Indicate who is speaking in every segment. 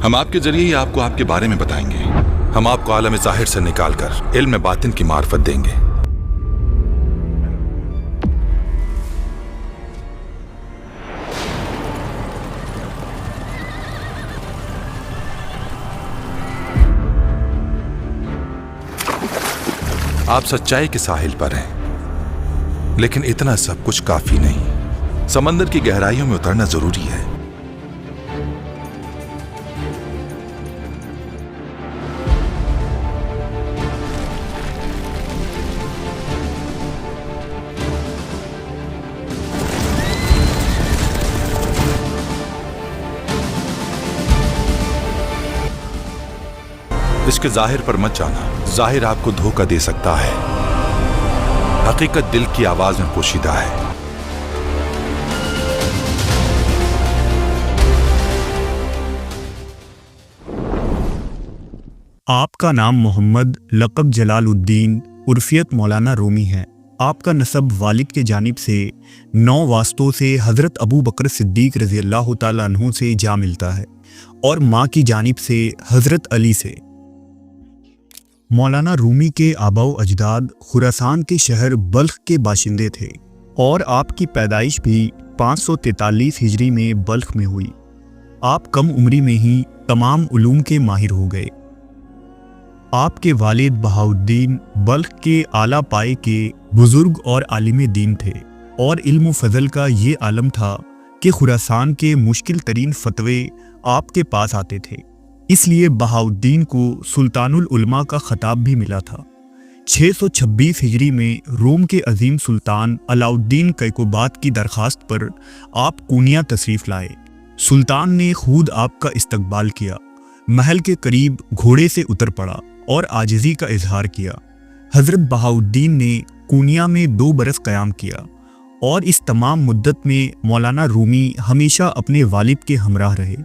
Speaker 1: ہم آپ کے ذریعے ہی آپ کو آپ کے بارے میں بتائیں گے. ہم آپ کو عالم ظاہر سے نکال کر علم باطن کی معرفت دیں گے. آپ سچائی کے ساحل پر ہیں، لیکن اتنا سب کچھ کافی نہیں. سمندر کی گہرائیوں میں اترنا ضروری ہے. اس کے ظاہر پر مت جانا. ظاہر آپ کو دھوکہ دے سکتا ہے، حقیقت دل کی آواز میں پوشیدہ ہے.
Speaker 2: آپ کا نام محمد لقب جلال الدین عرفیت مولانا رومی ہے. آپ کا نسب والد کے جانب سے 9 واسطوں سے حضرت ابو بکر صدیق رضی اللہ تعالیٰ عنہ سے جا ملتا ہے اور ماں کی جانب سے حضرت علی سے. مولانا رومی کے آباء و اجداد خراسان کے شہر بلخ کے باشندے تھے اور آپ کی پیدائش بھی 543 ہجری میں بلخ میں ہوئی. آپ کم عمری میں ہی تمام علوم کے ماہر ہو گئے. آپ کے والد بہاؤالدین بلخ کے اعلیٰ پائے کے بزرگ اور عالم دین تھے اور علم و فضل کا یہ عالم تھا کہ خراسان کے مشکل ترین فتوے آپ کے پاس آتے تھے. اس لیے بہاؤالدین کو سلطان العلماء کا خطاب بھی ملا تھا. 626 ہجری میں روم کے عظیم سلطان علاء الدین کیقوباد کی درخواست پر آپ قونیہ تشریف لائے. سلطان نے خود آپ کا استقبال کیا، محل کے قریب گھوڑے سے اتر پڑا اور عاجزی کا اظہار کیا. حضرت بہاؤالدین نے قونیہ میں 2 برس قیام کیا اور اس تمام مدت میں مولانا رومی ہمیشہ اپنے والد کے ہمراہ رہے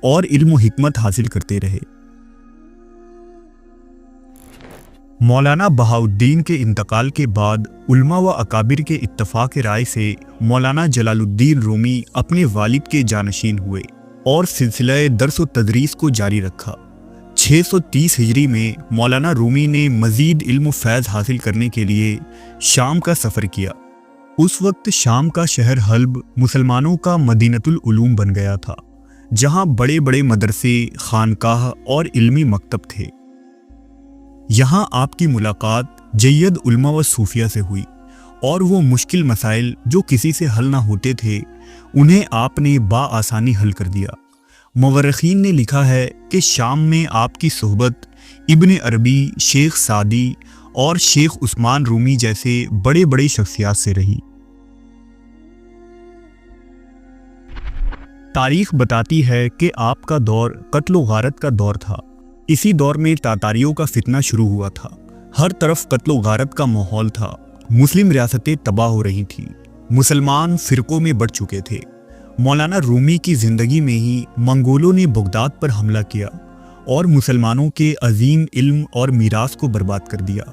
Speaker 2: اور علم و حکمت حاصل کرتے رہے. مولانا بہاؤالدین کے انتقال کے بعد علماء و اکابر کے اتفاق رائے سے مولانا جلال الدین رومی اپنے والد کے جانشین ہوئے اور سلسلہ درس و تدریس کو جاری رکھا. 630 ہجری میں مولانا رومی نے مزید علم و فیض حاصل کرنے کے لیے شام کا سفر کیا. اس وقت شام کا شہر حلب مسلمانوں کا مدینۃ العلوم بن گیا تھا، جہاں بڑے بڑے مدرسے، خانقاہ اور علمی مکتب تھے. یہاں آپ کی ملاقات جید علماء و صوفیہ سے ہوئی اور وہ مشکل مسائل جو کسی سے حل نہ ہوتے تھے انہیں آپ نے بآسانی حل کر دیا. مورخین نے لکھا ہے کہ شام میں آپ کی صحبت ابن عربی، شیخ سعدی اور شیخ عثمان رومی جیسے بڑے بڑے شخصیات سے رہی. تاریخ بتاتی ہے کہ آپ کا دور قتل و غارت کا دور تھا. اسی دور میں تاتاریوں کا فتنہ شروع ہوا تھا. ہر طرف قتل و غارت کا ماحول تھا. مسلم ریاستیں تباہ ہو رہی تھیں. مسلمان فرقوں میں بٹ چکے تھے. مولانا رومی کی زندگی میں ہی منگولوں نے بغداد پر حملہ کیا اور مسلمانوں کے عظیم علم اور میراث کو برباد کر دیا.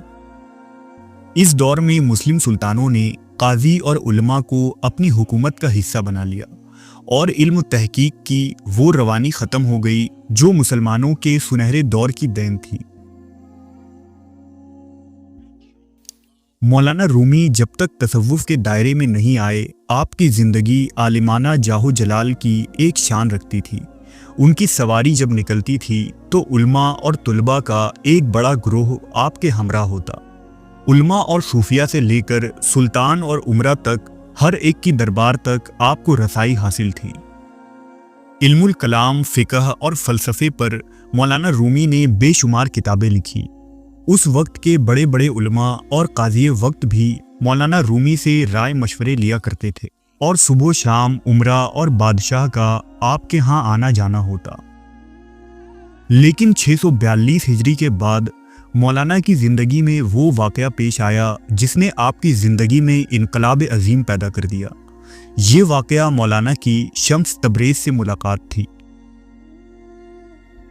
Speaker 2: اس دور میں مسلم سلطانوں نے قاضی اور علماء کو اپنی حکومت کا حصہ بنا لیا اور علم و تحقیق کی وہ روانی ختم ہو گئی جو مسلمانوں کے سنہرے دور کی دین تھی. مولانا رومی جب تک تصوف کے دائرے میں نہیں آئے آپ کی زندگی عالمانہ جاہ و جلال کی ایک شان رکھتی تھی. ان کی سواری جب نکلتی تھی تو علماء اور طلباء کا ایک بڑا گروہ آپ کے ہمراہ ہوتا. علماء اور صوفیہ سے لے کر سلطان اور عمرہ تک ہر ایک کی دربار تک آپ کو رسائی حاصل تھی. علم الکلام، فقہ اور فلسفے پر مولانا رومی نے بے شمار کتابیں لکھی. اس وقت کے بڑے بڑے علماء اور قاضی وقت بھی مولانا رومی سے رائے مشورے لیا کرتے تھے اور صبح و شام عمرہ اور بادشاہ کا آپ کے ہاں آنا جانا ہوتا. لیکن 642 ہجری کے بعد مولانا کی زندگی میں وہ واقعہ پیش آیا جس نے آپ کی زندگی میں انقلاب عظیم پیدا کر دیا. یہ واقعہ مولانا کی شمس تبریز سے ملاقات تھی.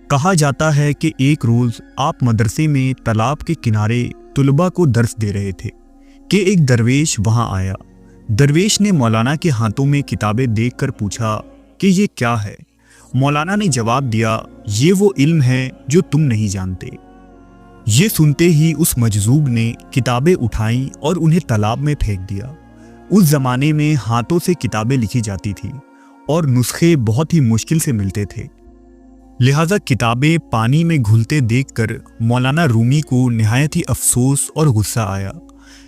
Speaker 2: کہا جاتا ہے کہ ایک روز آپ مدرسے میں تالاب کے کنارے طلباء کو درس دے رہے تھے کہ ایک درویش وہاں آیا. درویش نے مولانا کے ہاتھوں میں کتابیں دیکھ کر پوچھا کہ یہ کیا ہے مولانا نے جواب دیا، یہ وہ علم ہے جو تم نہیں جانتے۔ یہ سنتے ہی اس مجذوب نے کتابیں اٹھائیں اور انہیں تالاب میں پھینک دیا۔ اس زمانے میں ہاتھوں سے کتابیں لکھی جاتی تھی اور نسخے بہت ہی مشکل سے ملتے تھے، لہذا کتابیں پانی میں گھلتے دیکھ کر مولانا رومی کو نہایت ہی افسوس اور غصہ آیا۔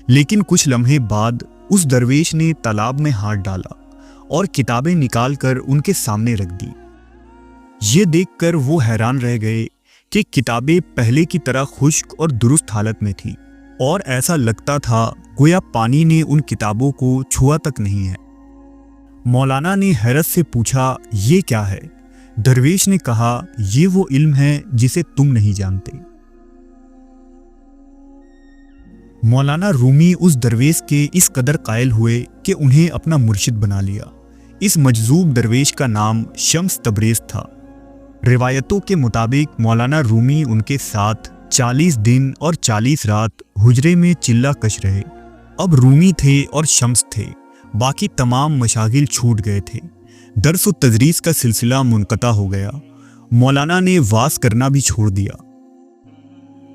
Speaker 2: لیکن کچھ لمحے بعد اس درویش نے تالاب میں ہاتھ ڈالا اور کتابیں نکال کر ان کے سامنے رکھ دی۔ یہ دیکھ کر وہ حیران رہ گئے کہ کتابیں پہلے کی طرح خشک اور درست حالت میں تھی اور ایسا لگتا تھا گویا پانی نے ان کتابوں کو چھوا تک نہیں ہے۔ مولانا نے حیرت سے پوچھا، یہ کیا ہے؟ درویش نے کہا، یہ وہ علم ہے جسے تم نہیں جانتے۔ مولانا رومی اس درویش کے اس قدر قائل ہوئے کہ انہیں اپنا مرشد بنا لیا۔ اس مجذوب درویش کا نام شمس تبریز تھا۔ روایتوں کے مطابق مولانا رومی ان کے ساتھ 40 دن اور 40 رات حجرے میں چلہ کش رہے۔ اب رومی تھے اور شمس تھے، باقی تمام مشاغل چھوٹ گئے تھے۔ درس و تدریس کا سلسلہ منقطع ہو گیا۔ مولانا نے واز کرنا بھی چھوڑ دیا۔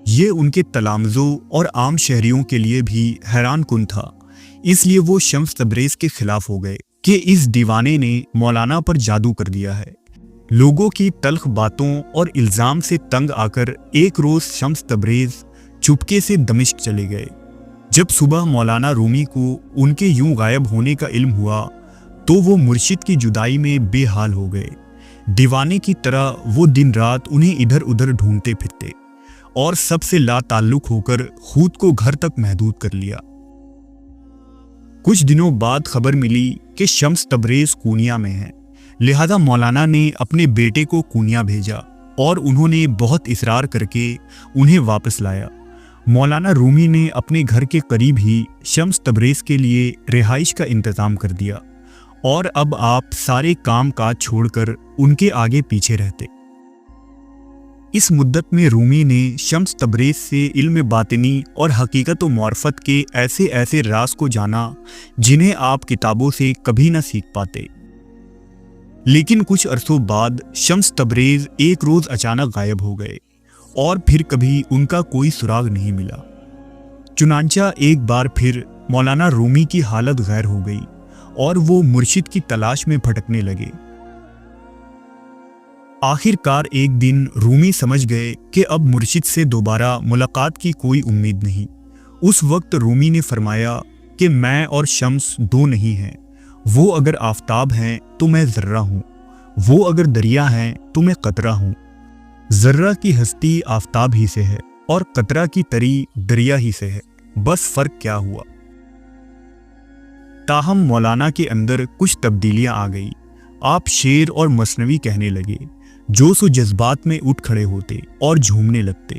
Speaker 2: یہ ان کے تلامذوں اور عام شہریوں کے لیے بھی حیران کن تھا، اس لیے وہ شمس تبریز کے خلاف ہو گئے کہ اس دیوانے نے مولانا پر جادو کر دیا ہے۔ لوگوں کی تلخ باتوں اور الزام سے تنگ آ کر ایک روز شمس تبریز چپکے سے دمشق چلے گئے۔ جب صبح مولانا رومی کو ان کے یوں غائب ہونے کا علم ہوا تو وہ مرشد کی جدائی میں بے حال ہو گئے۔ دیوانے کی طرح وہ دن رات انہیں ادھر ادھر ڈھونڈتے پھرتے اور سب سے لا تعلق ہو کر خود کو گھر تک محدود کر لیا۔ کچھ دنوں بعد خبر ملی کہ شمس تبریز کونیا میں ہیں، لہذا مولانا نے اپنے بیٹے کو کونیا بھیجا اور انہوں نے بہت اصرار کر کے انہیں واپس لایا۔ مولانا رومی نے اپنے گھر کے قریب ہی شمس تبریز کے لیے رہائش کا انتظام کر دیا اور اب آپ سارے کام کاج چھوڑ کر ان کے آگے پیچھے رہتے۔ اس مدت میں رومی نے شمس تبریز سے علم باطنی اور حقیقت و معرفت کے ایسے ایسے راز کو جانا جنہیں آپ کتابوں سے کبھی نہ سیکھ پاتے۔ لیکن کچھ عرصوں بعد شمس تبریز ایک روز اچانک غائب ہو گئے اور پھر کبھی ان کا کوئی سراغ نہیں ملا۔ چنانچہ ایک بار پھر مولانا رومی کی حالت غیر ہو گئی اور وہ مرشد کی تلاش میں بھٹکنے لگے۔ آخر کار ایک دن رومی سمجھ گئے کہ اب مرشد سے دوبارہ ملاقات کی کوئی امید نہیں۔ اس وقت رومی نے فرمایا کہ میں اور شمس دو نہیں ہیں، وہ اگر آفتاب ہیں تو میں ذرہ ہوں، وہ اگر دریا ہیں تو میں قطرہ ہوں۔ ذرہ کی ہستی آفتاب ہی سے ہے اور قطرہ کی تری دریا ہی سے ہے، بس فرق کیا ہوا؟ تاہم مولانا کے اندر کچھ تبدیلیاں آ گئی۔ آپ شعر اور مثنوی کہنے لگے، جوش و جذبات میں اٹھ کھڑے ہوتے اور جھومنے لگتے۔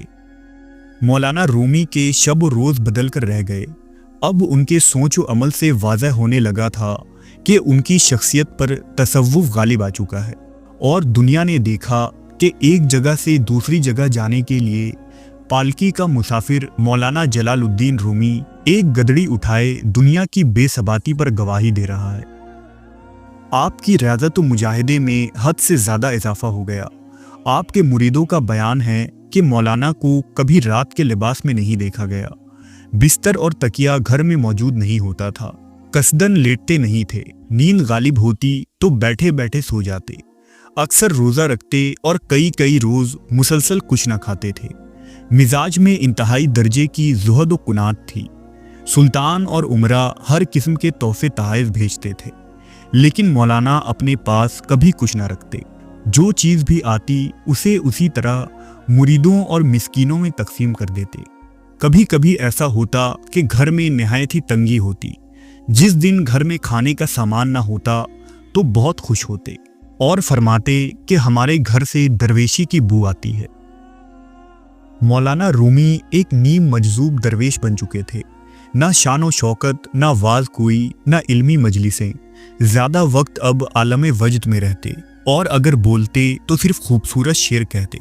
Speaker 2: مولانا رومی کے شب و روز بدل کر رہ گئے۔ اب ان کے سوچ و عمل سے واضح ہونے لگا تھا کہ ان کی شخصیت پر تصوف غالب آ چکا ہے، اور دنیا نے دیکھا کہ ایک جگہ سے دوسری جگہ جانے کے لیے پالکی کا مسافر مولانا جلال الدین رومی ایک گدڑی اٹھائے دنیا کی بے ثباتی پر گواہی دے رہا ہے۔ آپ کی ریاضت و مجاہدے میں حد سے زیادہ اضافہ ہو گیا۔ آپ کے مریدوں کا بیان ہے کہ مولانا کو کبھی رات کے لباس میں نہیں دیکھا گیا، بستر اور تکیہ گھر میں موجود نہیں ہوتا تھا، قصدن لیٹتے نہیں تھے، نیند غالب ہوتی تو بیٹھے بیٹھے سو جاتے، اکثر روزہ رکھتے اور کئی روز مسلسل کچھ نہ کھاتے تھے۔ مزاج میں انتہائی درجے کی زہد و قناعت تھی۔ سلطان اور عمرہ ہر قسم کے تحفے تحائف بھیجتے تھے، لیکن مولانا اپنے پاس کبھی کچھ نہ رکھتے۔ جو چیز بھی آتی اسے اسی طرح مریدوں اور مسکینوں میں تقسیم کر دیتے۔ کبھی کبھی ایسا ہوتا کہ گھر میں نہایت ہی تنگی ہوتی۔ جس دن گھر میں کھانے کا سامان نہ ہوتا تو بہت خوش ہوتے اور فرماتے کہ ہمارے گھر سے درویشی کی بو آتی ہے۔ مولانا رومی ایک نیم مجذوب درویش بن چکے تھے۔ نہ شان و شوکت، نہ واز کوئی، نہ علمی مجلسیں۔ زیادہ وقت اب عالم وجد میں رہتے اور اگر بولتے تو صرف خوبصورت شعر کہتے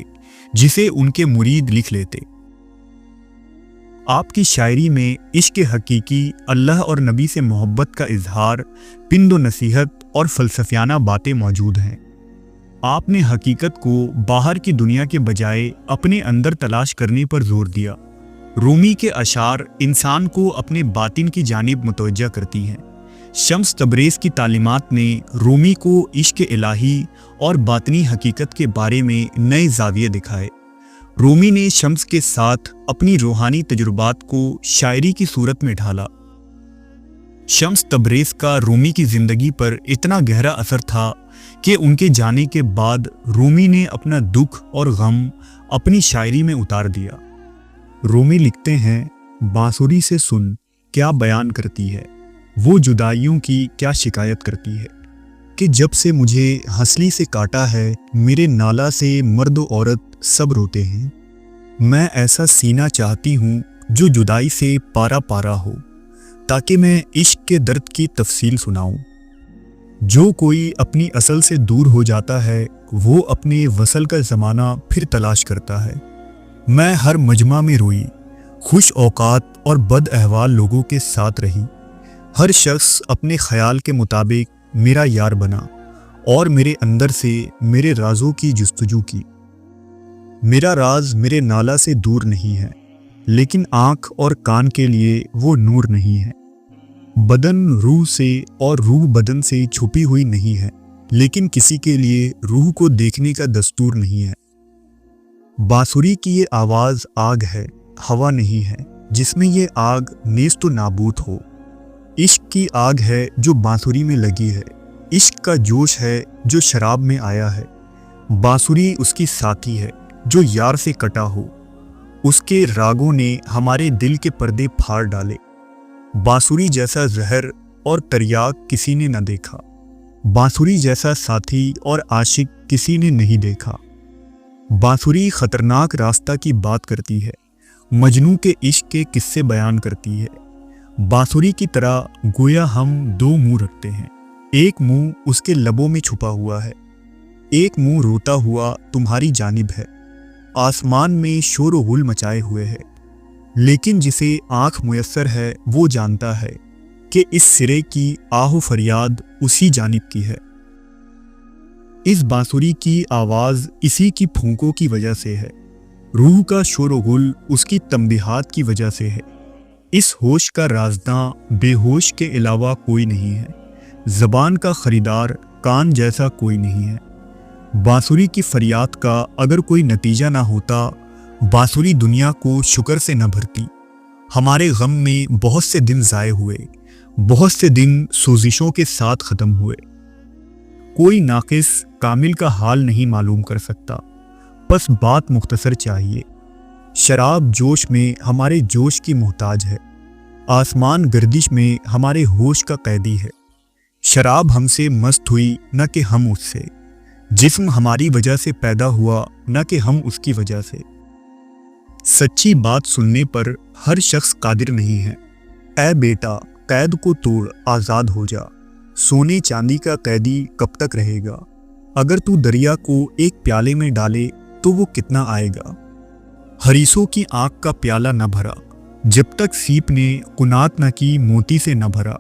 Speaker 2: جسے ان کے مرید لکھ لیتے۔ آپ کی شاعری میں عشق حقیقی، اللہ اور نبی سے محبت کا اظہار، پند و نصیحت اور فلسفیانہ باتیں موجود ہیں۔ آپ نے حقیقت کو باہر کی دنیا کے بجائے اپنے اندر تلاش کرنے پر زور دیا۔ رومی کے اشعار انسان کو اپنے باطن کی جانب متوجہ کرتی ہیں۔ شمس تبریز کی تعلیمات نے رومی کو عشق الہی اور باطنی حقیقت کے بارے میں نئے زاویے دکھائے۔ رومی نے شمس کے ساتھ اپنی روحانی تجربات کو شاعری کی صورت میں ڈھالا۔ شمس تبریز کا رومی کی زندگی پر اتنا گہرا اثر تھا کہ ان کے جانے کے بعد رومی نے اپنا دکھ اور غم اپنی شاعری میں اتار دیا۔ رومی لکھتے ہیں، بانسری سے سن کیا بیان کرتی ہے، وہ جدائیوں کی کیا شکایت کرتی ہے، کہ جب سے مجھے ہنسلی سے کاٹا ہے، میرے نالا سے مرد و عورت سب روتے ہیں۔ میں ایسا سینہ چاہتی ہوں جو جدائی سے پارا پارا ہو، تاکہ میں عشق کے درد کی تفصیل سناؤں۔ جو کوئی اپنی اصل سے دور ہو جاتا ہے، وہ اپنے وصل کا زمانہ پھر تلاش کرتا ہے۔ میں ہر مجمع میں روئی، خوش اوقات اور بد احوال لوگوں کے ساتھ رہی۔ ہر شخص اپنے خیال کے مطابق میرا یار بنا اور میرے اندر سے میرے رازوں کی جستجو کی۔ میرا راز میرے نالا سے دور نہیں ہے، لیکن آنکھ اور کان کے لیے وہ نور نہیں ہے۔ بدن روح سے اور روح بدن سے چھپی ہوئی نہیں ہے، لیکن کسی کے لیے روح کو دیکھنے کا دستور نہیں ہے۔ بانسری کی یہ آواز آگ ہے، ہوا نہیں ہے، جس میں یہ آگ نیست و نابود ہو۔ عشق کی آگ ہے جو بانسری میں لگی ہے، عشق کا جوش ہے جو شراب میں آیا ہے۔ بانسری اس کی ساتھی ہے جو یار سے کٹا ہو، اس کے راگوں نے ہمارے دل کے پردے پھاڑ ڈالے۔ بانسری جیسا زہر اور تریاق کسی نے نہ دیکھا، بانسری جیسا ساتھی اور عاشق کسی نے نہیں دیکھا۔ بانسری خطرناک راستہ کی بات کرتی ہے، مجنوں کے عشق کے قصے بیان کرتی ہے۔ بانسری کی طرح گویا ہم دو منہ رکھتے ہیں، ایک منہ اس کے لبوں میں چھپا ہوا ہے، ایک منہ روتا ہوا تمہاری جانب ہے، آسمان میں شور و غل مچائے ہوئے ہے۔ لیکن جسے آنکھ میسر ہے وہ جانتا ہے کہ اس سرے کی آہ و فریاد اسی جانب کی ہے۔ اس بانسری کی آواز اسی کی پھونکوں کی وجہ سے ہے، روح کا شور و غل اس کی تنبیہات کی وجہ سے ہے۔ اس ہوش کا رازداں بے ہوش کے علاوہ کوئی نہیں ہے، زبان کا خریدار کان جیسا کوئی نہیں ہے۔ بانسری کی فریاد کا اگر کوئی نتیجہ نہ ہوتا، بانسری دنیا کو شکر سے نہ بھرتی۔ ہمارے غم میں بہت سے دن ضائع ہوئے، بہت سے دن سوزشوں کے ساتھ ختم ہوئے۔ کوئی ناقص کامل کا حال نہیں معلوم کر سکتا، بس بات مختصر چاہیے۔ شراب جوش میں ہمارے جوش کی محتاج ہے، آسمان گردش میں ہمارے ہوش کا قیدی ہے۔ شراب ہم سے مست ہوئی نہ کہ ہم اس سے، جسم ہماری وجہ سے پیدا ہوا نہ کہ ہم اس کی وجہ سے۔ سچی بات سننے پر ہر شخص قادر نہیں ہے۔ اے بیٹا، قید کو توڑ، آزاد ہو جا۔ سونے چاندی کا قیدی کب تک رہے گا؟ اگر تو دریا کو ایک پیالے میں ڈالے تو وہ کتنا آئے گا؟ حریصوں کی آنکھ کا پیالہ نہ بھرا جب تک سیپ نے قناعت نہ کی موتی سے نہ بھرا۔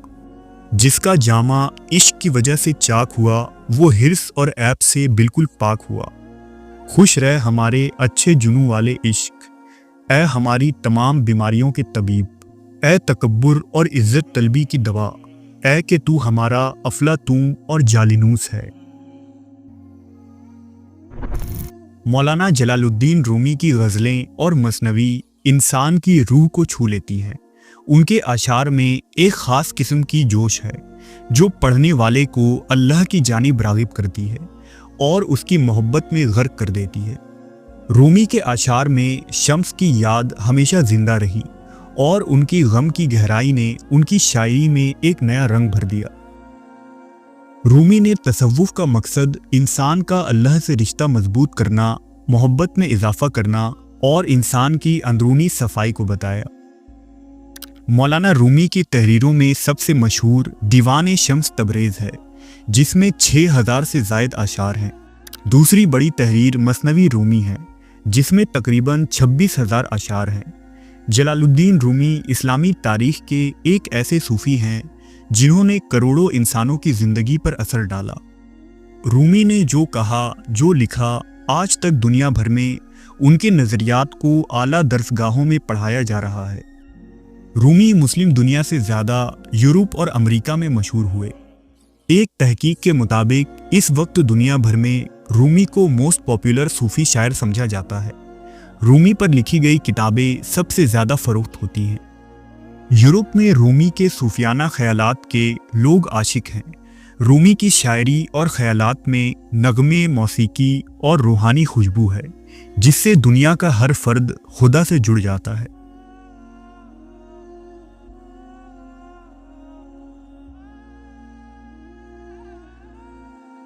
Speaker 2: جس کا جامہ عشق کی وجہ سے چاک ہوا، وہ حرص اور عیب سے بالکل پاک ہوا۔ خوش رہ ہمارے اچھے جنوں والے عشق، اے ہماری تمام بیماریوں کے طبیب، اے تکبر اور عزت طلبی کی دوا، اے کہ تو ہمارا افلاطون اور جالینوس ہے۔ مولانا جلال الدین رومی کی غزلیں اور مثنوی انسان کی روح کو چھو لیتی ہیں۔ ان کے اشعار میں ایک خاص قسم کی جوش ہے جو پڑھنے والے کو اللہ کی جانب راغب کرتی ہے اور اس کی محبت میں غرق کر دیتی ہے۔ رومی کے اشعار میں شمس کی یاد ہمیشہ زندہ رہی اور ان کی غم کی گہرائی نے ان کی شاعری میں ایک نیا رنگ بھر دیا۔ رومی نے تصوف کا مقصد انسان کا اللہ سے رشتہ مضبوط کرنا، محبت میں اضافہ کرنا اور انسان کی اندرونی صفائی کو بتایا۔ مولانا رومی کی تحریروں میں سب سے مشہور دیوان شمس تبریز ہے، جس میں 6000 سے زائد اشعار ہیں۔ دوسری بڑی تحریر مثنوی رومی ہے، جس میں تقریباً 26,000 اشعار ہیں۔ جلال الدین رومی اسلامی تاریخ کے ایک ایسے صوفی ہیں جنہوں نے کروڑوں انسانوں کی زندگی پر اثر ڈالا۔ رومی نے جو کہا، جو لکھا، آج تک دنیا بھر میں ان کے نظریات کو اعلیٰ درسگاہوں میں پڑھایا جا رہا ہے۔ رومی مسلم دنیا سے زیادہ یورپ اور امریکہ میں مشہور ہوئے۔ ایک تحقیق کے مطابق اس وقت دنیا بھر میں رومی کو موسٹ پاپولر صوفی شاعر سمجھا جاتا ہے۔ رومی پر لکھی گئی کتابیں سب سے زیادہ فروخت ہوتی ہیں۔ یورپ میں رومی کے صوفیانہ خیالات کے لوگ عاشق ہیں۔ رومی کی شاعری اور خیالات میں نغمے، موسیقی اور روحانی خوشبو ہے، جس سے دنیا کا ہر فرد خدا سے جڑ جاتا ہے۔